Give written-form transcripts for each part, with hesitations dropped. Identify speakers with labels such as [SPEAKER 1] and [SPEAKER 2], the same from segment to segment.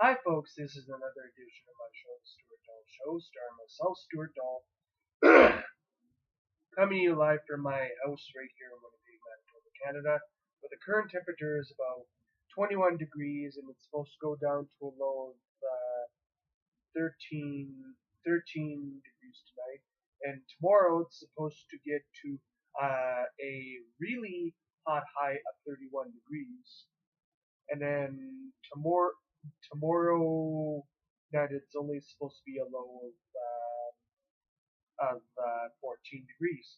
[SPEAKER 1] Hi folks, this is another edition of my show, The Stuart Dahl Show, starring myself, Stuart Dahl, coming to you live from my house right here in Winnipeg, Manitoba, Canada, where the current temperature is about 21 degrees and it's supposed to go down to a low of 13 degrees tonight. And tomorrow it's supposed to get to a really hot high of 31 degrees. And then tomorrow night it's only supposed to be a low of 14 degrees,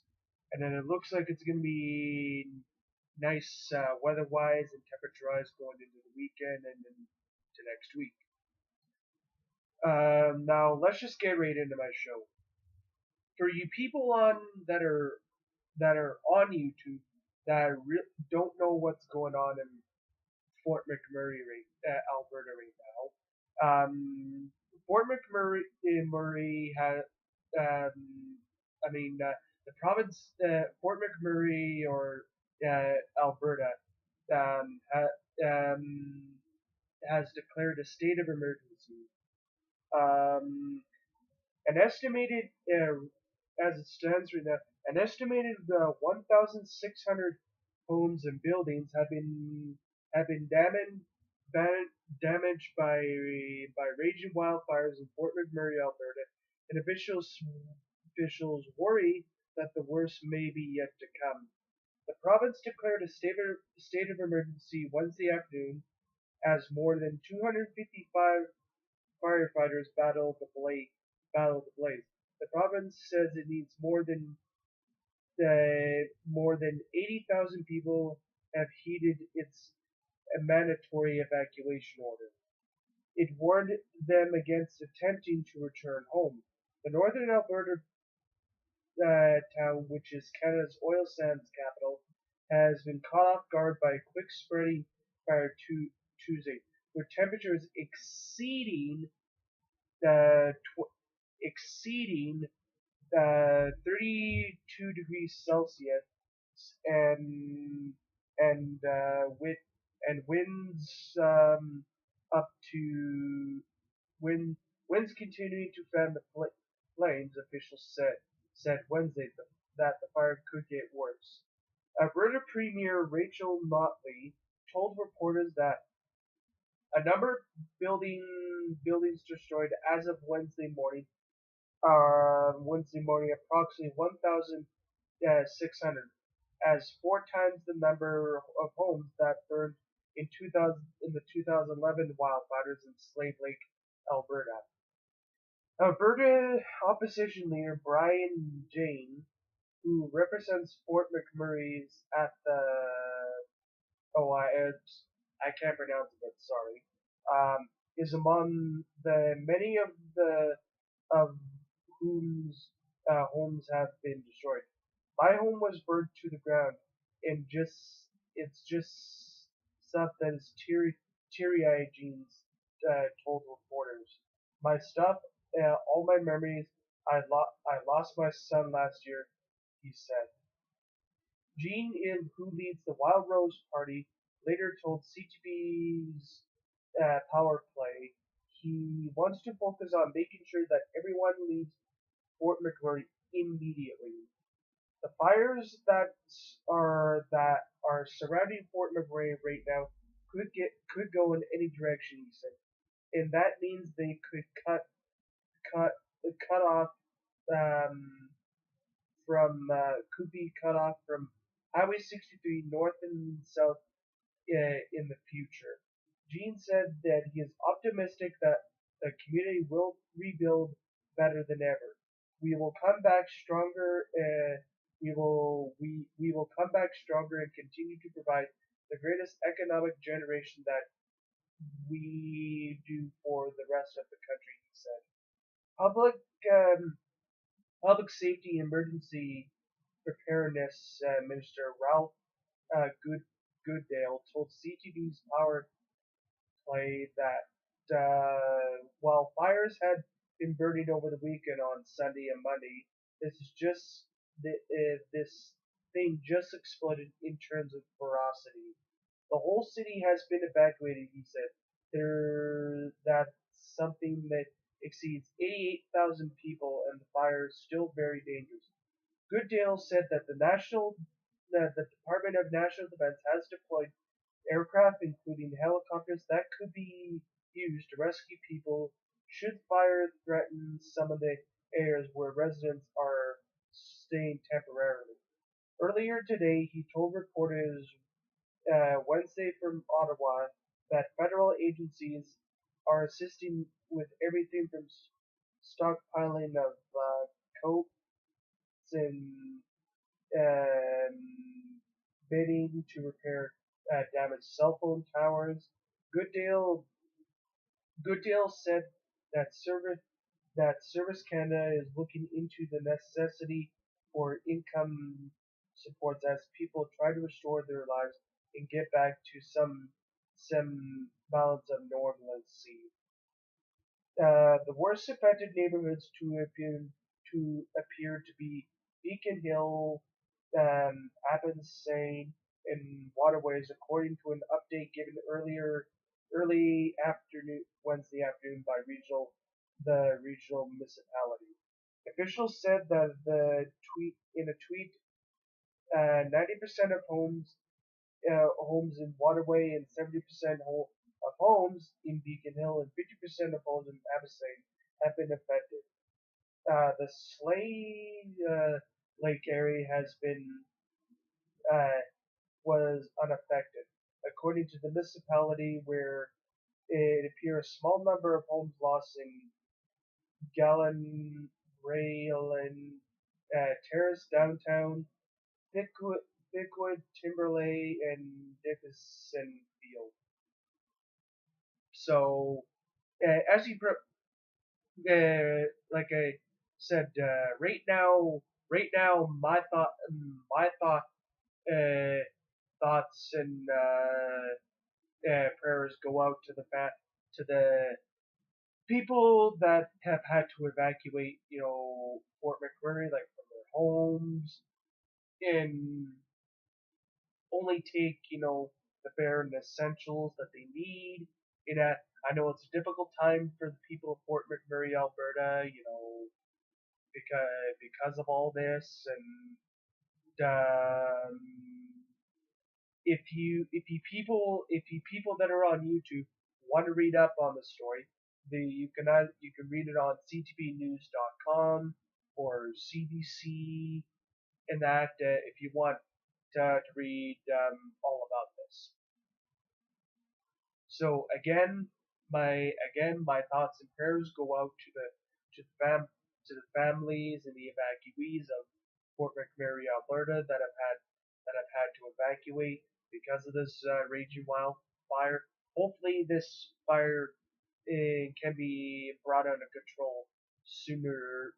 [SPEAKER 1] and then it looks like it's going to be nice weather-wise and temperature-wise going into the weekend and into next week. Now let's just get right into my show. For you people on that are on YouTube that don't know what's going on in Fort McMurray, Alberta right now. Fort McMurray has, the province, Fort McMurray or Alberta, um, ha, um, has declared a state of emergency. Um, an estimated, as it stands right now, an estimated 1,600 homes and buildings have been damaged by raging wildfires in Fort McMurray, Alberta, and officials worry that the worst may be yet to come. The province declared a state of emergency Wednesday afternoon as more than 255 firefighters battled the blaze. The province says it needs more than 80,000 people have heeded its mandatory evacuation order. It warned them against attempting to return home. The northern Alberta town, which is Canada's oil sands capital, has been caught off guard by a quick spreading fire Tuesday, with temperatures the exceeding 32 degrees Celsius and with winds up to wind winds continuing to fan the flames. Officials said Wednesday that the fire could get worse. Alberta Premier Rachel Notley told reporters that a number of buildings destroyed as of Wednesday morning, approximately 1,600, as 4 times the number of homes that burned in the 2011 wildfires in Slave Lake, Alberta. Alberta opposition leader Brian Jayne, who represents Fort McMurray's at the I can't pronounce it, sorry, is among the many of whose homes have been destroyed. My home was burned to the ground, and it's just stuff that is teary-eyed. Jeans told reporters. My stuff, all my memories. I lost my son last year, he said. Gene Im, who leads the Wild Rose Party, later told CTV's Power Play he wants to focus on making sure that everyone leaves Fort McMurray immediately. The fires that are surrounding Fort McMurray right now could go in any direction, he said, and that means they could cut cut off um, could be cut off from Highway 63 north and south in the future. Gene said that he is optimistic that the community will rebuild better than ever. We will come back stronger. We will come back stronger and continue to provide the greatest economic generation that we do for the rest of the country, he said. Public um, Public Safety Emergency Preparedness Minister Ralph Goodale told CTV's Power Play that while fires had been burning over the weekend on Sunday and Monday, this thing just exploded in terms of ferocity. The whole city has been evacuated, he said. exceeds 88,000 people, and the fire is still very dangerous. Goodale said that the Department of National Defense has deployed aircraft, including helicopters, that could be used to rescue people should fire threaten some of the areas where residents are staying temporarily. Earlier today, he told reporters Wednesday from Ottawa that federal agencies are assisting with everything from stockpiling of coats and bidding to repair damaged cell phone towers. Goodale Goodale said that Service Canada is looking into the necessity for income supports as people try to restore their lives and get back to some balance of normalcy. The worst affected neighborhoods to appear to be Beacon Hill, Abbotsingh, and Waterways, according to an update given early afternoon Wednesday afternoon by the regional municipality. Officials said that a tweet, 90% of homes in Waterway and 70% of homes in Beacon Hill and 50% of homes in Abbotsingh have been affected. The Slade Lake area uh, was unaffected, according to the municipality, where it appears a small number of homes lost in Galen Rail Terrace downtown, Pickwood, Timberley, and Dickinson Field. So, as you like I said, right now, uh, thoughts and prayers go out to the people that have had to evacuate, Fort McMurray, like from their homes, and only take, the bare essentials that they need. I know it's a difficult time for the people of Fort McMurray, Alberta, because of all this, and if you people that are on YouTube want to read up on the story, you can read it on ctbnews.com or CBC, and that if you want to read all about this. So again, my thoughts and prayers go out to the families and the evacuees of Fort McMurray, Alberta, that have had to evacuate because of this raging wildfire. Hopefully, this fire can be brought under control sooner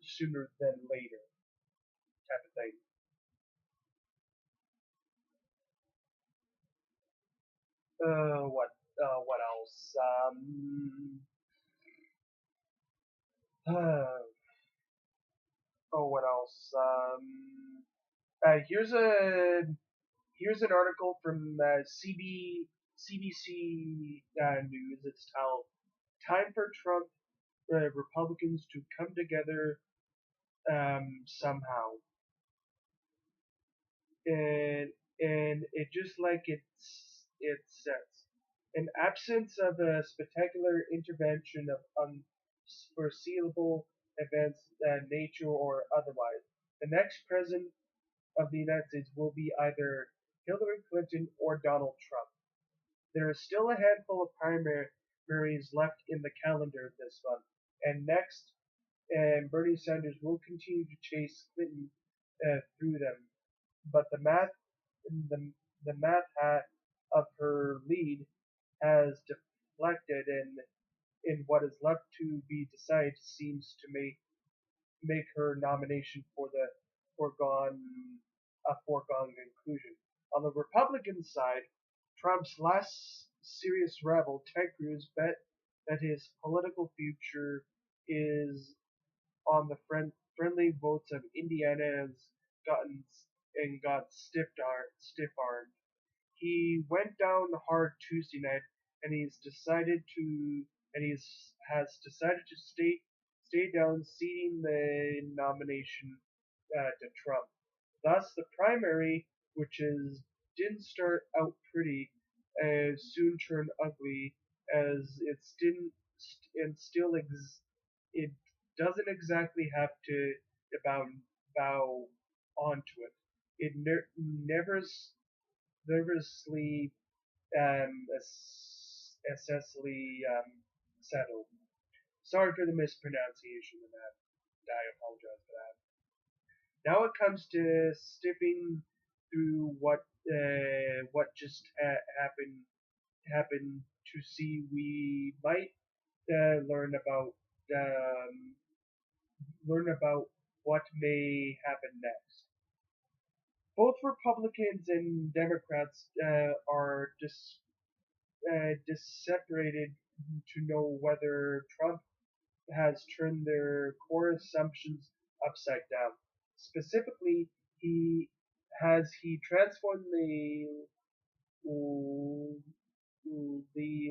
[SPEAKER 1] than later, type of thing. What else? Uh, what else? Here's an article from CBC News. It's titled "Time for Trump Republicans to Come Together Somehow," and it just like it says, in absence of a spectacular intervention of unforeseeable events, nature or otherwise, the next president of the United States will be either Hillary Clinton or Donald Trump. There is still a handful of primaries left in the calendar this month, and next, and Bernie Sanders will continue to chase Clinton through them. But the, the math of her lead has deflected, and in what is left to be decided seems to make her nomination for the foregone a foregone conclusion. On the Republican side, Trump's last serious rival, Ted Cruz, bet that his political future is on the friendly votes of Indiana gotten and got stiff-armed. He went down hard Tuesday night, and has decided to stay stayed down, ceding the nomination to Trump. Thus, the primary, didn't start out pretty, soon turned ugly, as and still it doesn't exactly have to bow onto it. It never nervously essentially settled. Sorry for the mispronunciation of that. I apologize for that. Now it comes to stepping through what just happened to see we might um, learn about what may happen next. Both Republicans and Democrats are separated to know whether Trump has turned their core assumptions upside down. Specifically, he transformed the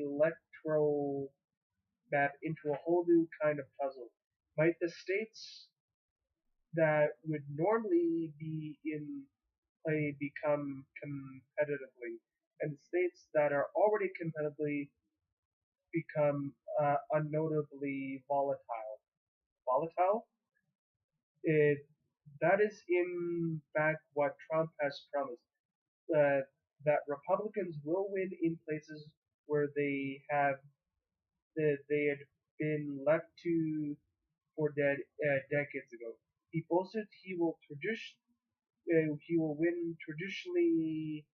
[SPEAKER 1] electoral map into a whole new kind of puzzle. Might the states that would normally be in play become competitively, and states that are already competitively become unnotably volatile? Volatile? It, that is in fact what Trump has promised. Uh, that Republicans will win in places where they had been left to for dead decades ago. He boasted he will win traditionally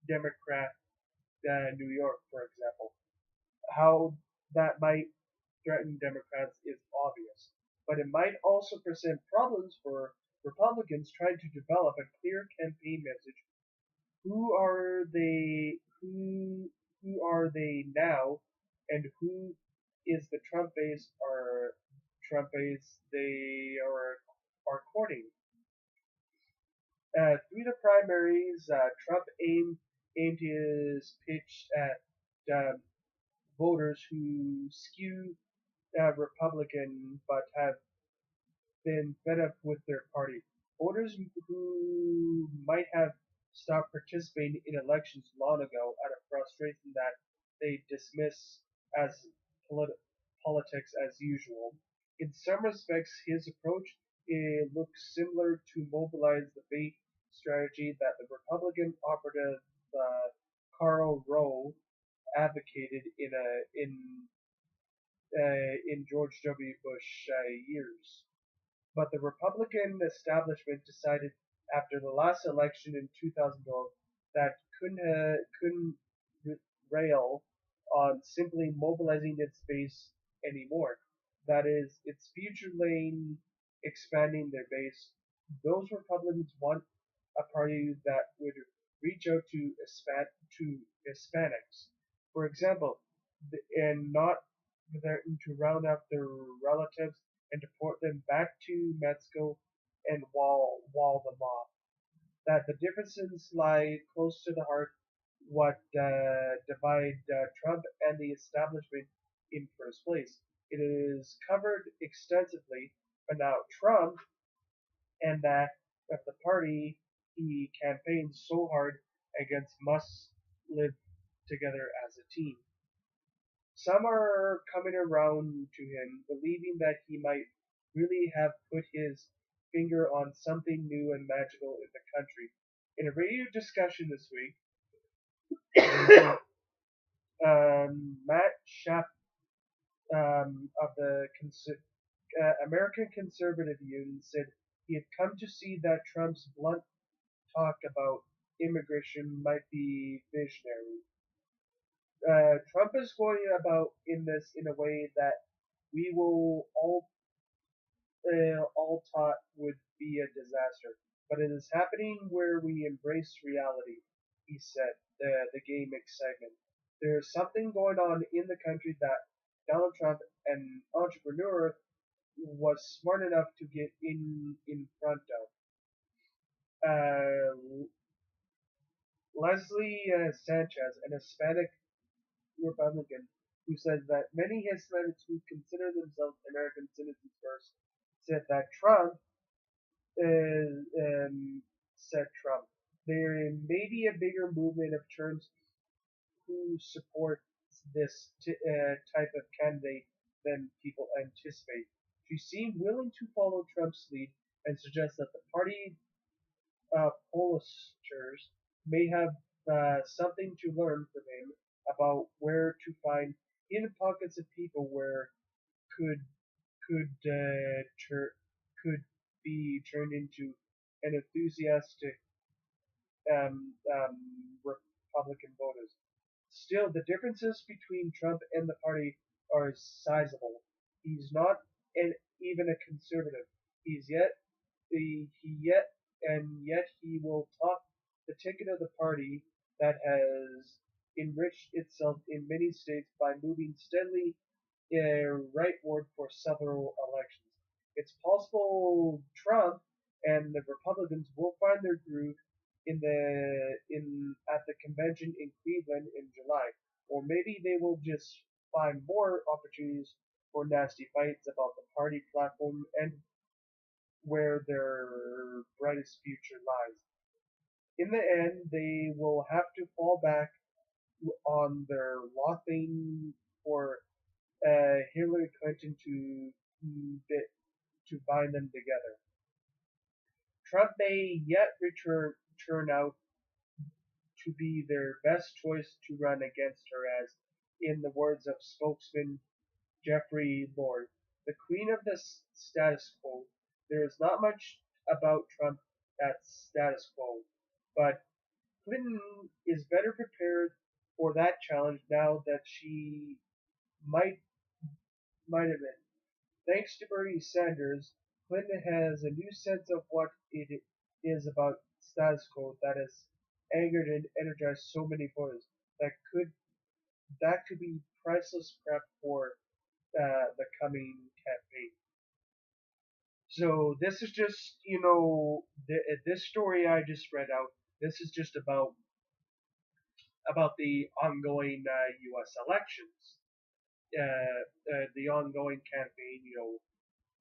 [SPEAKER 1] Democrat New York, for example. How that might threaten Democrats is obvious, but it might also present problems for Republicans trying to develop a clear campaign message. Who are they? Who are they now, and who is the Trump base they are courting? Through the primaries, Trump aimed his pitch at voters who skew Republican but have been fed up with their party. Voters who might have stopped participating in elections long ago out of frustration that they dismiss as polit- politics as usual. In some respects, his approach looks similar to mobilize the bait strategy that the Republican operative Karl Rove advocated in George W. Bush years. But the Republican establishment decided after the last election in 2012 that couldn't rail on simply mobilizing its base anymore. That is, its future lane expanding their base. Those Republicans want a party that would reach out to Hispanics, for example, and not threaten to round up their relatives and deport them back to Mexico and wall them off. That the differences lie close to the heart what divide Trump and the establishment in first place. It is covered extensively, but now Trump and that of the party he campaigned so hard against must live together as a team. Some are coming around to him, believing that he might really have put his finger on something new and magical in the country. In a radio discussion this week, Matt Schaff of the American Conservative Union said he had come to see that Trump's blunt talk about immigration might be visionary. Trump is going about in this in a way that we will all thought would be a disaster, but it is happening where we embrace reality, he said, the game excitement. There's something going on in the country that Donald Trump, an entrepreneur, was smart enough to get in front of. Leslie Sanchez, an Hispanic Republican, who says that many Hispanics who consider themselves American citizens first said that Trump is, said Trump. There may be a bigger movement of terms who support this type of candidate than people anticipate. She seemed willing to follow Trump's lead and suggest that the party pollsters may have something to learn from him about where to find hidden pockets of people where could could could be turned into an enthusiastic Republican voters. Still, the differences between Trump and the party are sizable. He's not even a conservative. He's yet he yet and yet he will top the ticket of the party that has enriched itself in many states by moving steadily rightward for several elections. It's possible Trump and the Republicans will find their groove in at the convention in Cleveland in July, or maybe they will just find more opportunities for nasty fights about the party platform and where their brightest future lies. In the end, they will have to fall back on their loathing for Hillary Clinton to bind them together. Trump may yet turn out to be their best choice to run against her, as, in the words of spokesman Jeffrey Lord, the queen of the status quo. There is not much about Trump that's status quo, but Clinton is better prepared for that challenge now that she might might have been. Thanks to Bernie Sanders, Clinton has a new sense of what it is about status quo that has angered and energized so many voters. That could that could be priceless prep for the coming campaign. So this is just, this story I just read out. This is just about the ongoing U.S. elections, the ongoing campaign,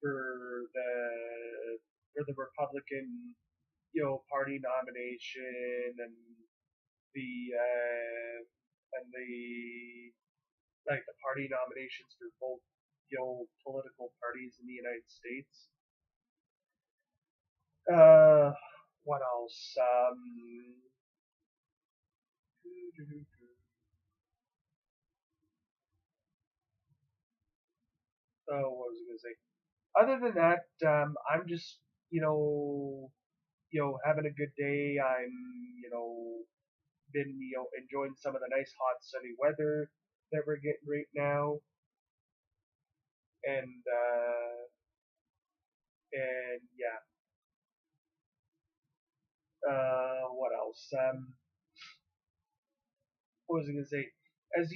[SPEAKER 1] for the Republican, party nomination and the like the party nominations for both political parties in the United States. Uh, what else? Oh, what was I gonna say? Other than that, I'm just having a good day. I'm been enjoying some of the nice hot sunny weather that we're getting right now, and yeah. What else? What was I gonna say? As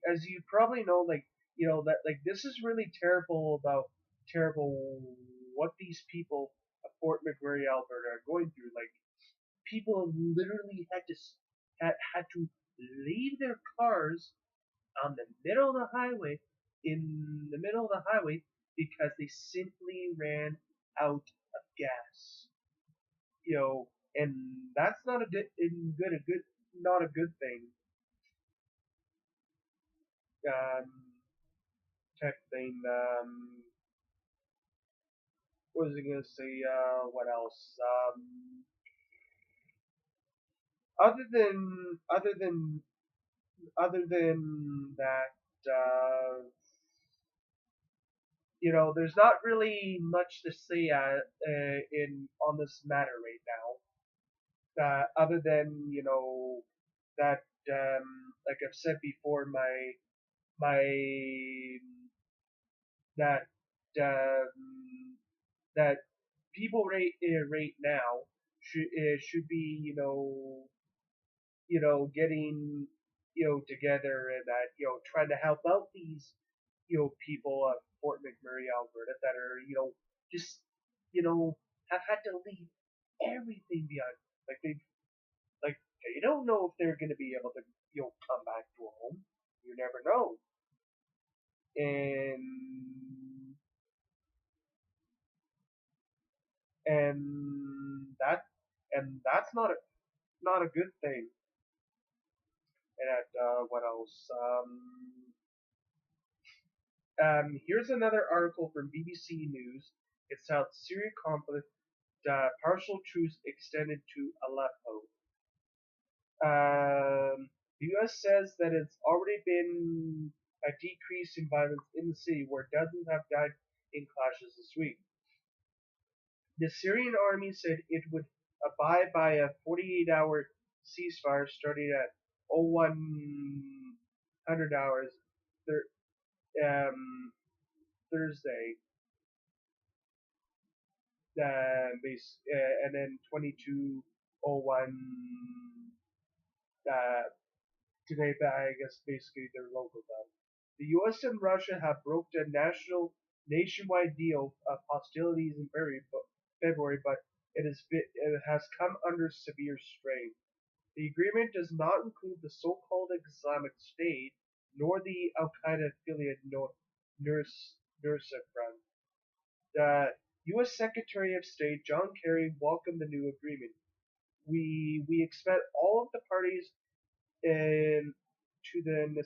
[SPEAKER 1] as you probably know, that this is really terrible what these people at Fort McMurray, Alberta, are going through. Like people literally had to leave their cars on the middle of the highway in the middle of the highway because they simply ran out of gas. And that's not a good not a good thing. Um, type thing. What was I gonna say? What else? Other than other than other than that, there's not really much to say in on this matter right now. Other than that, like I've said before, my that um, that people right now should be getting together and that trying to help out these people at Fort McMurray, Alberta that are just have had to leave everything behind. Like they don't know if they're going to be able to come back to a home. You never know. And and that and that's not a good thing. And what else? Here's another article from BBC News. It's out Syria conflict. Partial truce extended to Aleppo. The U.S. says that it's already been a decrease in violence in the city, where dozens have died in clashes this week. The Syrian army said it would abide by a 48-hour ceasefire starting at 0100 hours um, Thursday, and then 2201 today, but I guess basically their local time. The U.S. and Russia have brokered a nationwide deal of hostilities in February, but it has come under severe strain. The agreement does not include the so-called Islamic State, nor the Al-Qaeda affiliate Nusra Front. The U.S. Secretary of State John Kerry welcomed the new agreement. We expect all of the parties to the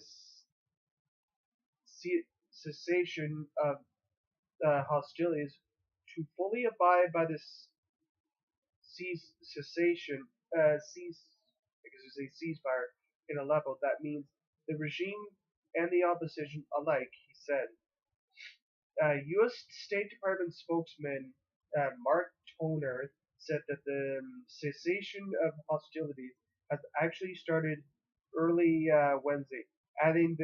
[SPEAKER 1] cessation of hostilities to fully abide by this cessation ceasefire in Aleppo. That means the regime and the opposition alike, he said. U.S. State Department spokesman Mark Toner said that the cessation of hostilities has actually started early Wednesday, adding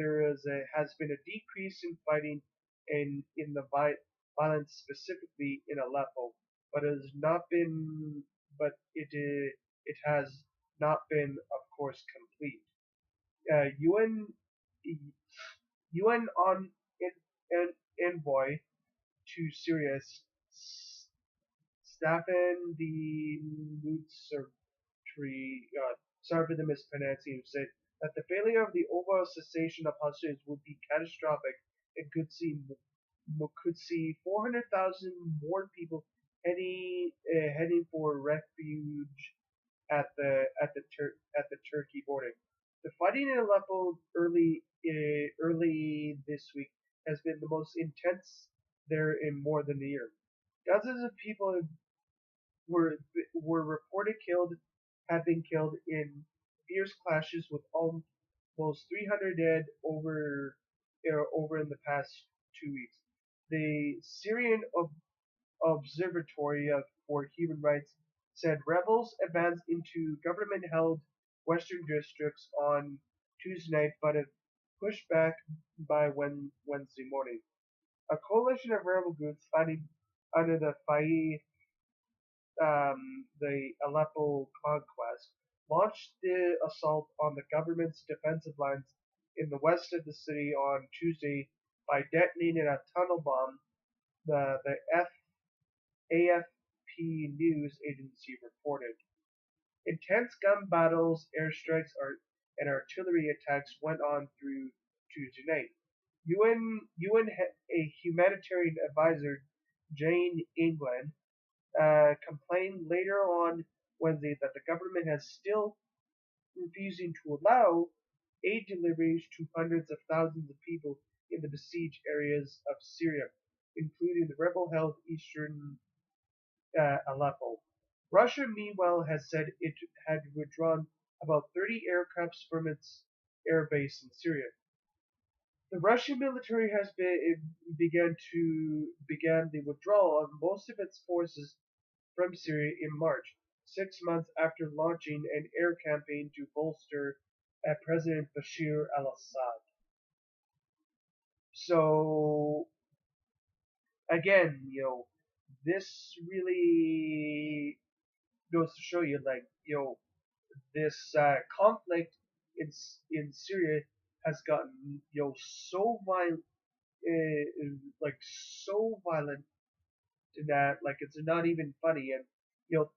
[SPEAKER 1] has been a decrease in fighting in the violence specifically in Aleppo, but it has not been, but it has not been, of course, complete. UN on en, envoy to Syria, Staffan de Mutsari, sorry for the mispronouncing, said that the failure of the overall cessation of hostilities would be catastrophic and could see 400,000 more people heading for refuge at the Turkey border. The fighting in Aleppo early this week has been the most intense there in more than a year. Dozens of people were reported have been killed in fierce clashes, with almost 300 dead over in the past 2 weeks. The Syrian Observatory for Human Rights said rebels advanced into government-held western districts on Tuesday night, but have pushed back by Wednesday morning. A coalition of rebel groups fighting under the Aleppo conquest, launched the assault on the government's defensive lines in the west of the city on Tuesday by detonating a tunnel bomb, the AFP news agency reported. Intense gun battles, airstrikes, and artillery attacks went on through Tuesday night. A humanitarian advisor, Jane England, complained later on Wednesday that the government has still refusing to allow aid deliveries to hundreds of thousands of people in the besieged areas of Syria, including the rebel-held eastern Aleppo. Russia, meanwhile, has said it had withdrawn about 30 aircrafts from its air base in Syria. The Russian military has began the withdrawal of most of its forces from Syria in March, 6 months after launching an air campaign to bolster President Bashir al-Assad. So, again, this really goes to show you, this conflict in Syria has gotten, so violent, so violent that, it's not even funny, and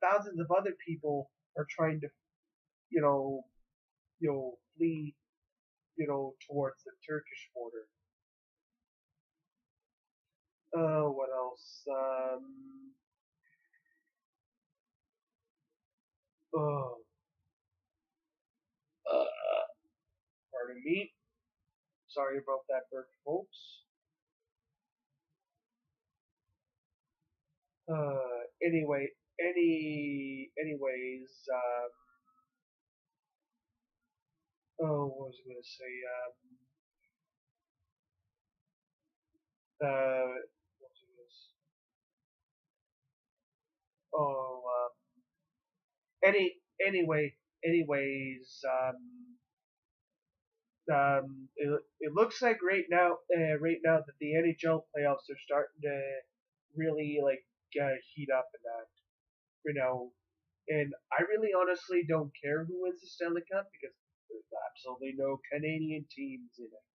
[SPEAKER 1] thousands of other people are trying to, flee, towards the Turkish border. What else? Oh, uh, pardon me. Sorry about that, folks. Anyway, anyways, what was I gonna say? What was this? Oh, any, anyway, anyways, it looks like right now that the NHL playoffs are starting to really like heat up in that, and I really honestly don't care who wins the Stanley Cup because there's absolutely no Canadian teams in it.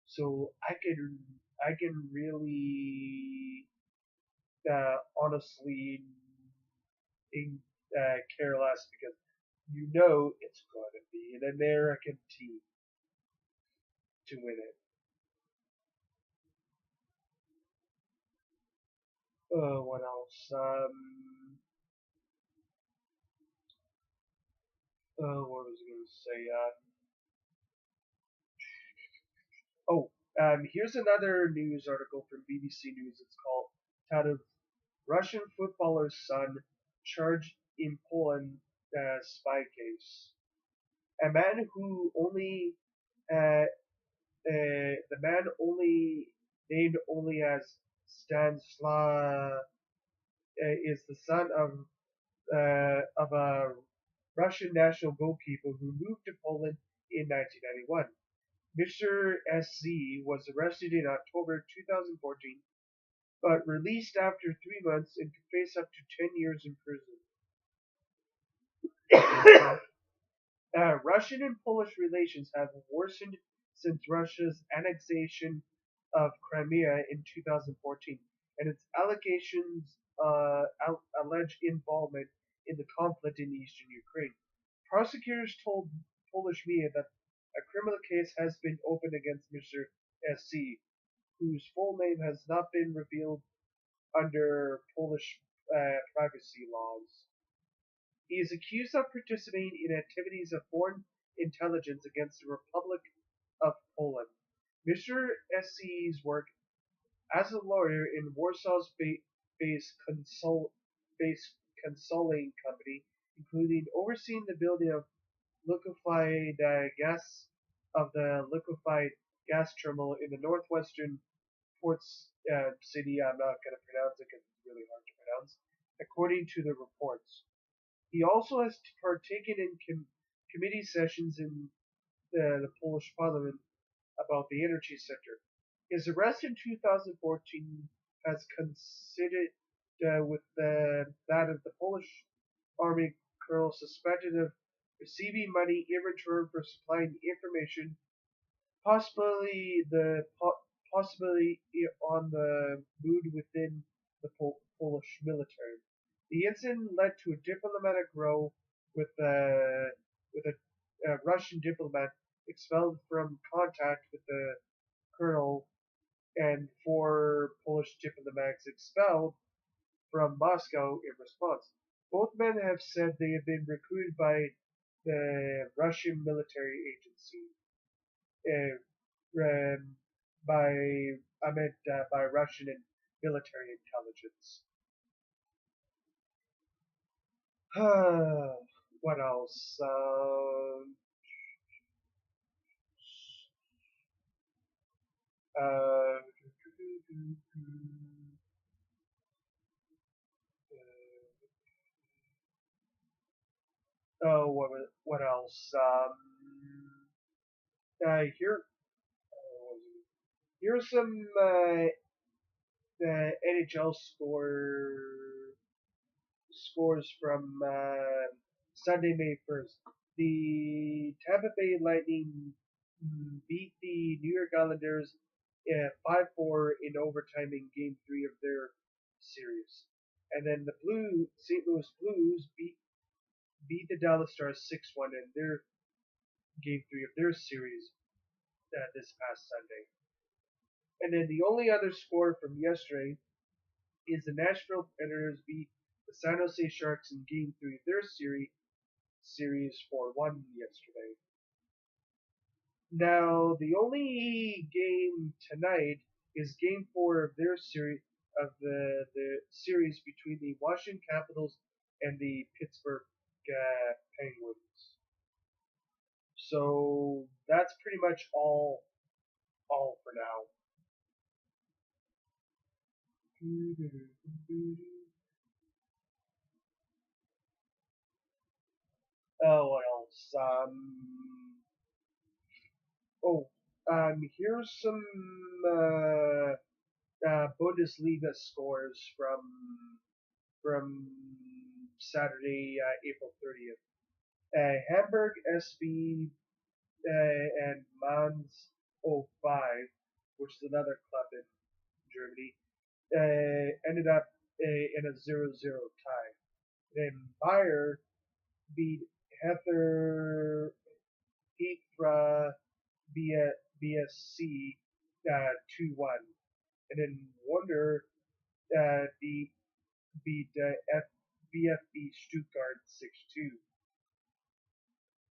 [SPEAKER 1] So I can really honestly care less because it's going to be an American team to win it. What else? What was I going to say? Oh, here's another news article from BBC News. It's called titled "Russian Footballer's Son Charged in Poland Spy Case." A man who only the man only named only as Stanislav is the son of a Russian national goalkeeper who moved to Poland in 1991. Mr. SZ was arrested in October 2014, but released after 3 months and could face up to 10 years in prison. Russian and Polish relations have worsened since Russia's annexation of Crimea in 2014 and its allegations alleged involvement in the conflict in eastern Ukraine. Prosecutors told Polish media that a criminal case has been opened against Mr. SC, whose full name has not been revealed under Polish privacy laws. He is accused of participating in activities of foreign intelligence against the Republic of Poland. Mr. SC's work as a lawyer in Warsaw's based consulting company, including overseeing the building of liquefied gas of the liquefied gas terminal in the northwestern ports city. I'm not going to pronounce it because it's really hard to pronounce. According to the reports, he also has partaken in committee sessions in the Polish parliament about the energy sector. His arrest in 2014 has coincided with that of the Polish army colonel suspected of receiving money in return for supplying information, possibly the possibility on the mood within the Polish military. The incident led to a diplomatic row with a Russian diplomat expelled from contact with the colonel and four Polish diplomats expelled from Moscow in response. Both men have said they have been recruited by the Russian military agency, um, by by Russian and military intelligence. What else? Uh, oh, what else? Here, here's some NHL scores from Sunday, May 1st. The Tampa Bay Lightning beat the New York Islanders 5-4 in overtime in Game 3 of their series. And then the St. Louis Blues beat the Dallas Stars 6-1 in their Game 3 of their series. this past Sunday. And then the only other score from yesterday is the Nashville Predators beat the San Jose Sharks in Game 3 of their series 4-1 yesterday. Now, the only game tonight is Game 4 of their series of the series between the Washington Capitals and the Pittsburgh Penguins. So that's pretty much all for now. What else? Here's some Bundesliga scores from Saturday, April 30th. Hamburg SV and Mainz 05, which is another club in Germany, ended up in a 0-0 tie. Then Bayer beat Heather Heathra BSC 2-1. And then Wonder beat VfB Stuttgart 6-2.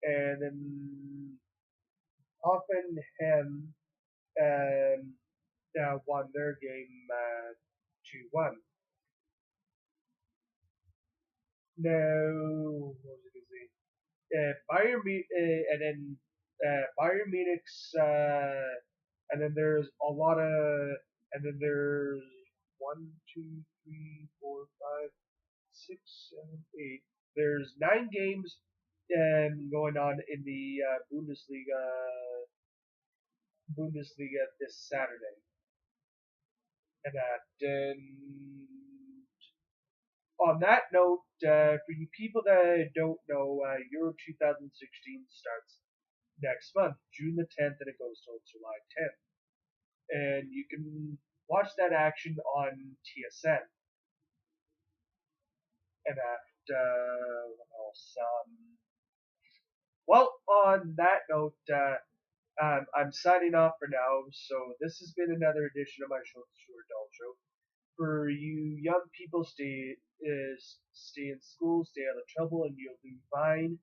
[SPEAKER 1] And then Hoffenheim won their game 2-1. Now, what was I going to say? And then Bayern Munich's, and then there's a lot of, and then there's 1, 2, 3, 4, 5, 6, 7, 8. There's 9 games going on in the Bundesliga this Saturday. And on that note, for you people that don't know, Euro 2016 starts next month, June the 10th, and it goes till July 10th. And you can watch that action on TSN. And what else? Well, on that note, I'm signing off for now. So this has been another edition of my show, The Stuart Dahl Show. For you young people, stay in school, stay out of trouble, and you'll do fine.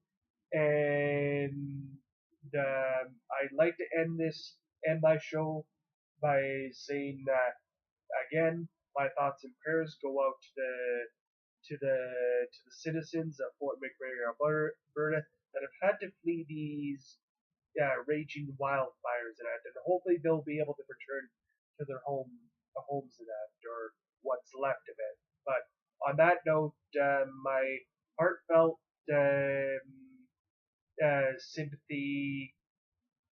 [SPEAKER 1] And I'd like to end my show by saying that again, my thoughts and prayers go out to the citizens of Fort McMurray, Alberta, that have had to flee these raging wildfires and hopefully they'll be able to return to their homes and or what's left of it. But on that note, my heartfelt sympathy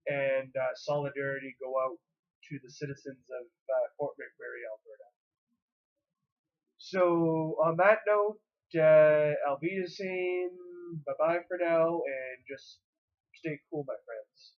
[SPEAKER 1] and solidarity go out to the citizens of Fort McMurray, Alberta. So on that note, I'll be the same. Bye bye for now, and just stay cool, my friends.